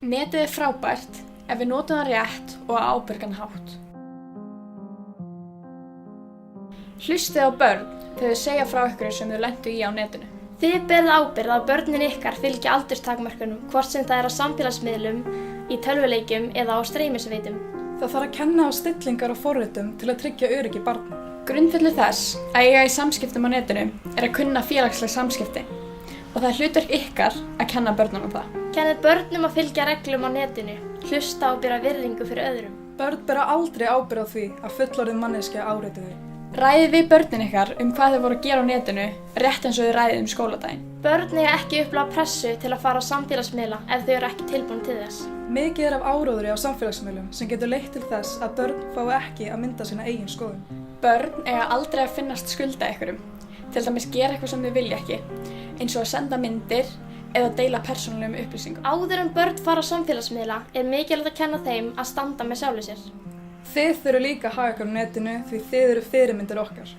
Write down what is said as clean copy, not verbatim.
Netið frábært ef við notum það rétt og á ábyrgan hátt. Hlustið á börn þegar þau segja frá ykkur sem þau lentu í á netinu. Þið berið ábyrgð að börnin ykkar fylgi aldurstakmörkunum, hvort sem það á samfélagsmiðlum, í tölvuleikjum eða á streymisveitum. Það þarf að kenna á stillingar og forritum til að tryggja öryggi barna. Grundvöllur þess að eiga í samskiptum á netinu er að kunna félagsleg samskipti og það er hlutverk ykkar að kenna börnunum það. Kennið börnum að fylgja reglum á netinu, hlusta og bera virðingu fyrir öðrum. Börn bera aldrei ábyrgð á því að fullorðin manneskja áreiti þau. Ræðið við börnin ykkar hvað þau voru að gera á netinu, rétt eins og þau ræðið skóladaginn. Börn eiga ekki upplifa pressu til að fara á samfélagsmiðla ef þau eru ekki tilbúin til þess. Mikið er af áróðri á samfélagsmiðlum sem getur leitt til þess að börn fái ekki að mynda sína eigin skoðun. Börn eiga aldrei að finnast skulda ykkurum, til dæmis gera eitthvað sem þau vilja ekki, eins og að senda myndir eða deila persónulegum upplýsingum. Áður en börn fara á samfélagsmiðla er mikilvægt að kenna þeim að standa með sjálfu sér. Þið þurfið líka að haga ykkur á netinu því þið eru fyrirmyndir okkar.